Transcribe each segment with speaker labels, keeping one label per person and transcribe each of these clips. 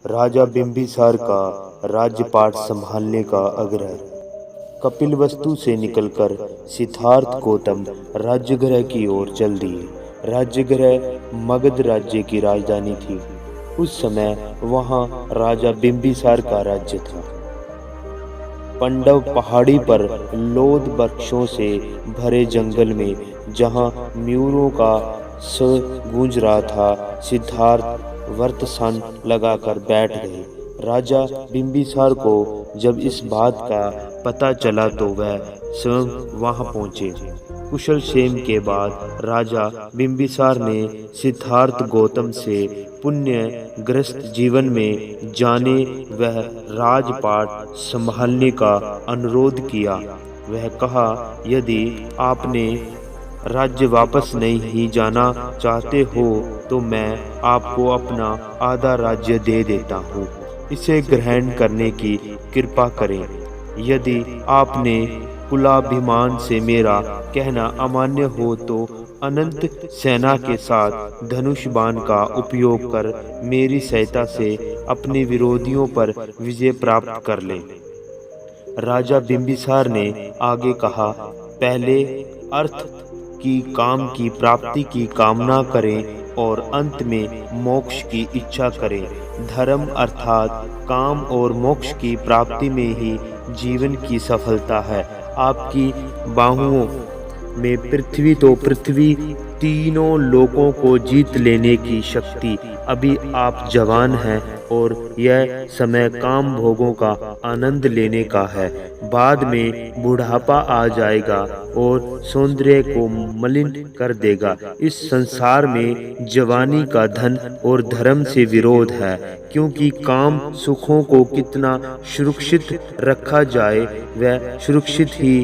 Speaker 1: राजा बिंबिसार का राज्यपाट संभालने का आग्रह। कपिलवस्तु से निकलकर सिद्धार्थ गौतम राजगृह की ओर चल दिए। राजगृह मगध राज्य की राजधानी थी। उस समय वहां राजा बिंबिसार का राज्य था। पांडव पहाड़ी पर लोध वृक्षों से भरे जंगल में, जहां मयूरों का स्वर गूंज रहा था, सिद्धार्थ वर्तमान लगाकर बैठ गए। राजा बिंबिसार को जब इस बात का पता चला तो वह स्वयं वहां पहुंचे। कुशल क्षेम के बाद राजा बिंबिसार ने सिद्धार्थ गौतम से पुण्य ग्रस्त जीवन में जाने वह राजपाट संभालने का अनुरोध किया। वह कहा, यदि आपने राज्य वापस नहीं जाना चाहते हो तो मैं आपको अपना आधा राज्य दे देता हूँ। इसे ग्रहण करने की कृपा करें। यदि आपने कुलाभिमान से मेरा कहना अमान्य हो तो अनंत सेना के साथ धनुष बाण का उपयोग कर मेरी सहायता से अपने विरोधियों पर विजय प्राप्त कर लें। राजा बिंबिसार ने आगे कहा, पहले अर्थ की काम की प्राप्ति की कामना करें और अंत में मोक्ष की इच्छा करें। धर्म अर्थात काम और मोक्ष की प्राप्ति में ही जीवन की सफलता है। आपकी बाहुओं में पृथ्वी तो पृथ्वी, तीनों लोकों को जीत लेने की शक्ति। अभी आप जवान हैं और यह समय काम भोगों का आनंद लेने का है। बाद में बुढ़ापा आ जाएगा और सौंदर्य को मलिन कर देगा। इस संसार में जवानी का धन और धर्म से विरोध है, क्योंकि काम सुखों को कितना सुरक्षित रखा जाए वह सुरक्षित ही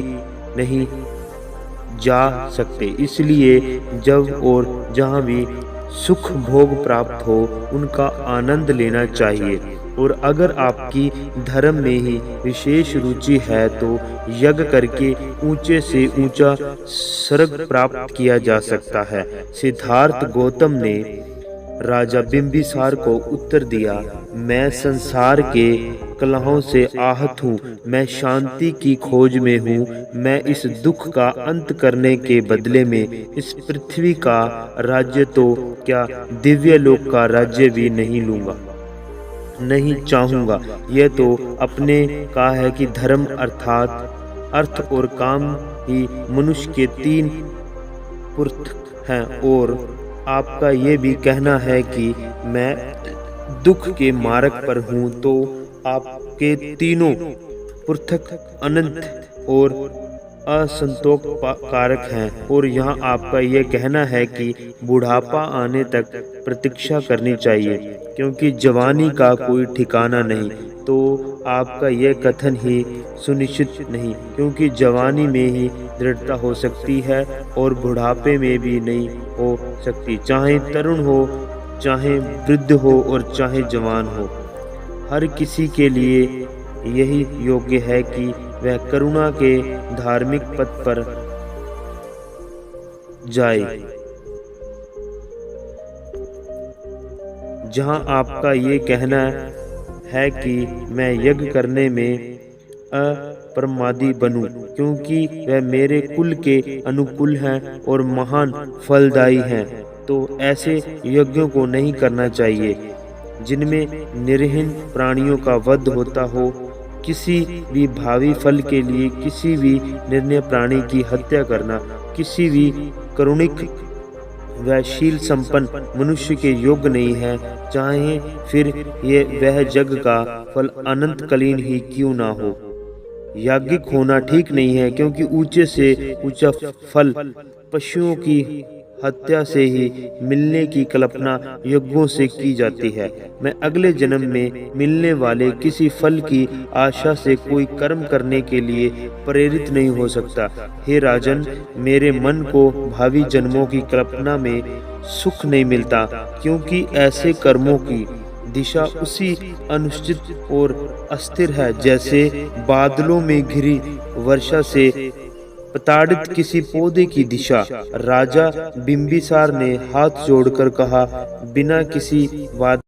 Speaker 1: नहीं जा सकते। इसलिए जब और जहाँ भी सुख भोग प्राप्त हो उनका आनंद लेना चाहिए। और अगर आपकी धर्म में ही विशेष रुचि है तो यज्ञ करके ऊंचे से ऊंचा स्वर्ग प्राप्त किया जा सकता है। सिद्धार्थ गौतम ने राजा बिंबिसार को उत्तर दिया, मैं संसार के कलहों से आहत हूँ। मैं शांति की खोज में हूँ। मैं इस दुख का अंत करने के बदले में इस पृथ्वी का राज्य तो क्या दिव्य लोक का राज्य भी नहीं लूंगा, नहीं चाहूंगा। यह तो अपने का है कि धर्म अर्थात अर्थ और काम ही मनुष्य के तीन पुरुष हैं, और आपका ये भी कहना है कि मैं दुख के मार्ग पर हूँ, तो आपके तीनों पृथक अनंत और असंतोष कारक हैं। और यहाँ आपका यह कहना है कि बुढ़ापा आने तक प्रतीक्षा करनी चाहिए, क्योंकि जवानी का कोई ठिकाना नहीं। तो आपका यह कथन ही सुनिश्चित नहीं, क्योंकि जवानी में ही दृढ़ता हो सकती है और बुढ़ापे में भी नहीं हो सकती। चाहे तरुण हो, चाहे वृद्ध हो और चाहे जवान हो, हर किसी के लिए यही योग्य है कि वह करुणा के धार्मिक पथ पर जाए। जहां आपका ये कहना है कि मैं यज्ञ करने में अप्रमादी बनूं, क्योंकि वह मेरे कुल के अनुकूल हैं और महान फलदायी हैं, तो ऐसे यज्ञों को नहीं करना चाहिए जिनमें निरीह प्राणियों का वध होता हो। किसी भी भावी फल के लिए किसी भी निर्णय प्राणी की हत्या करना किसी भी करुणिक व शील संपन्न मनुष्य के योग्य नहीं है, चाहे फिर ये वह जग का फल अनंतकालीन ही क्यों ना हो। याज्ञिक होना ठीक नहीं है, क्योंकि ऊंचे से ऊंचा फल पशुओं की हत्या से ही मिलने की कल्पना यज्ञों से की जाती है। मैं अगले जन्म में मिलने वाले किसी फल की आशा से कोई कर्म करने के लिए प्रेरित नहीं हो सकता। हे राजन, मेरे मन को भावी जन्मों की कल्पना में सुख नहीं मिलता, क्योंकि ऐसे कर्मों की दिशा उसी अनिश्चित और अस्थिर है जैसे बादलों में घिरी वर्षा से प्रताड़ित किसी पौधे की दिशा। राजा बिंबिसार ने हाथ जोड़कर कहा, बिना किसी वाद